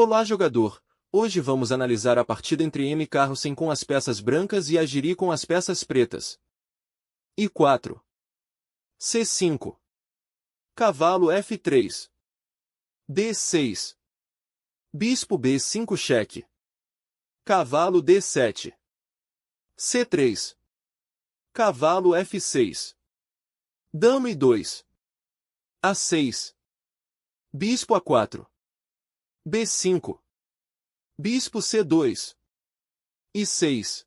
Olá, jogador! Hoje vamos analisar a partida entre M. Carrossen com as peças brancas e Agiri com as peças pretas. I4. C5. Cavalo F3. D6. Bispo B5 cheque. Cavalo D7. C3. Cavalo F6. Dama I2. A6. Bispo A4. B5. Bispo C2. I6.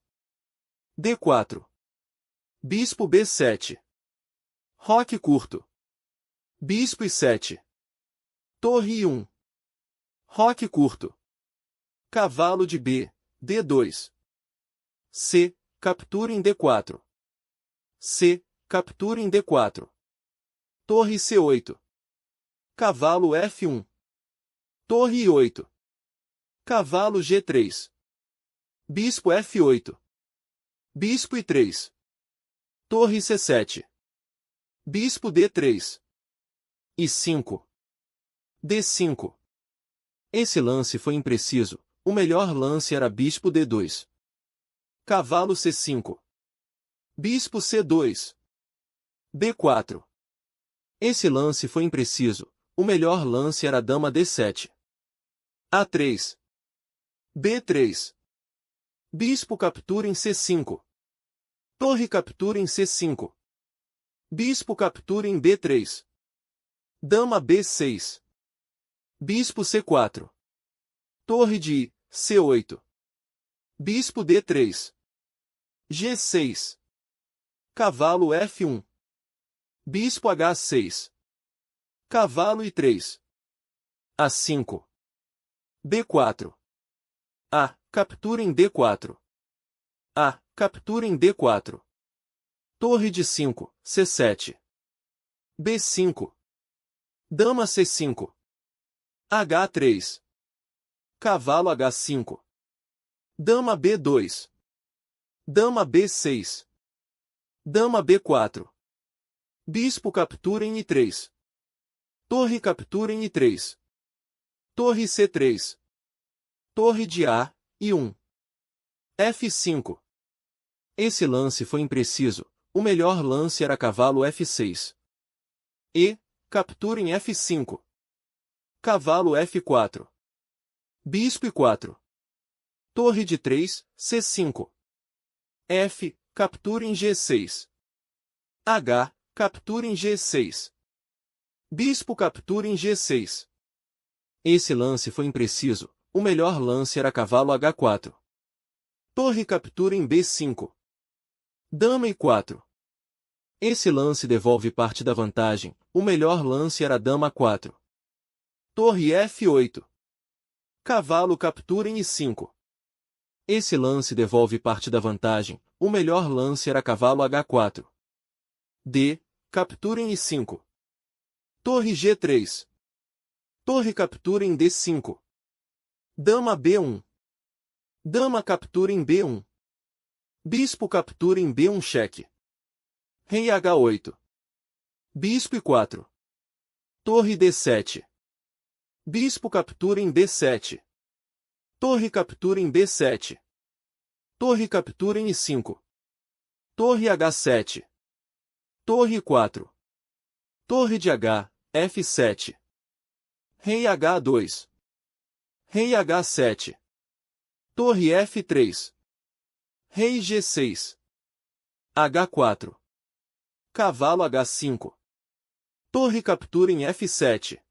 D4. Bispo B7. Roque curto. Bispo I7. Torre I1. Roque curto. Cavalo de B, D2. C. Captura em D4. C. Captura em D4. Torre C8. Cavalo F1. Torre I8. Cavalo G3. Bispo F8. Bispo I3. Torre C7. Bispo D3. I5. D5. Esse lance foi impreciso. O melhor lance era Bispo D2. Cavalo C5. Bispo C2. B4. Esse lance foi impreciso. O melhor lance era Dama D7. A3. B3. Bispo captura em C5. Torre captura em C5. Bispo captura em B3. Dama B6. Bispo C4. Torre de I, C8. Bispo D3. G6. Cavalo F1. Bispo H6. Cavalo I3. A5. B4. A. Captura em D4. A. Captura em D4. Torre de 5, C7. B5. Dama C5. H3. Cavalo H5. Dama B2. Dama B6. Dama B4. Bispo captura em I3. Torre captura em I3. Torre C3. Torre de A, I1. F5. Esse lance foi impreciso. O melhor lance era cavalo F6. E. Captura em F5. Cavalo F4. Bispo I4. Torre de 3, C5. F. Captura em G6. H. Captura em G6. Bispo captura em G6. Esse lance foi impreciso. O melhor lance era cavalo H4. Torre captura em B5. Dama I4. Esse lance devolve parte da vantagem. O melhor lance era Dama 4. Torre F8. Cavalo captura em I5. Esse lance devolve parte da vantagem. O melhor lance era cavalo H4. D. Captura em I5. Torre G3. Torre captura em D5. Dama B1. Dama captura em B1. Bispo captura em B1 cheque. Rei H8. Bispo I4. Torre D7. Bispo captura em D7. Torre captura em B7. Torre captura em I5. Torre H7. Torre I4. Torre de H, F7. Rei H2. Rei H7. Torre F3. Rei G6. H4. Cavalo H5. Torre captura em F7.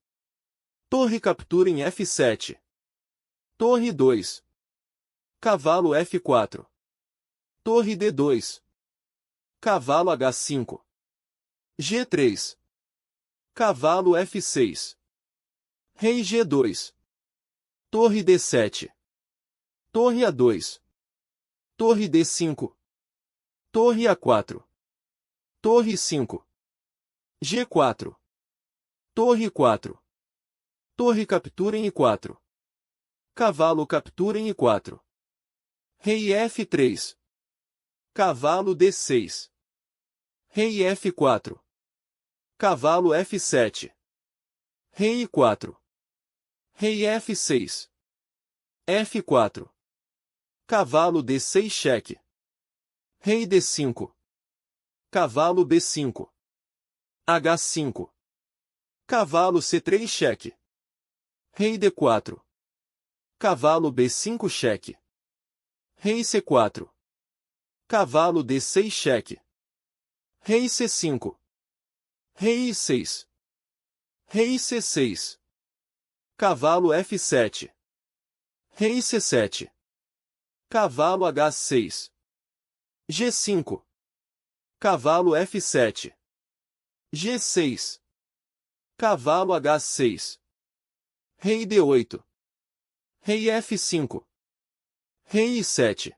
Torre captura em F7. Torre 2. Cavalo F4. Torre D2. Cavalo H5. G3. Cavalo F6. Rei G2. Torre D7. Torre A2. Torre D5. Torre A4. Torre 5. G4. Torre 4. Torre captura em I4. Cavalo captura em I4. Rei F3. Cavalo D6. Rei F4. Cavalo F7. Rei I4. Rei F6. F4. Cavalo D6 cheque. Rei D5. Cavalo B5. H5. Cavalo C3 cheque. Rei D4. Cavalo B5 cheque. Rei C4. Cavalo D6 cheque. Rei C5. Rei I6. Rei C6. Cavalo F7. Rei C7. Cavalo H6. G5. Cavalo F7. G6. Cavalo H6. Rei D8. Rei F5. Rei I7.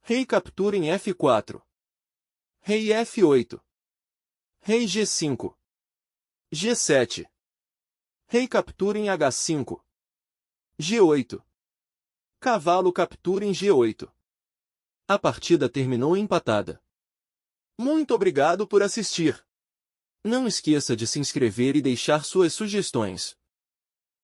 Rei captura em F4. Rei F8. Rei G5. G7. Rei captura em H5. G8. Cavalo captura em G8. A partida terminou empatada. Muito obrigado por assistir. Não esqueça de se inscrever e deixar suas sugestões.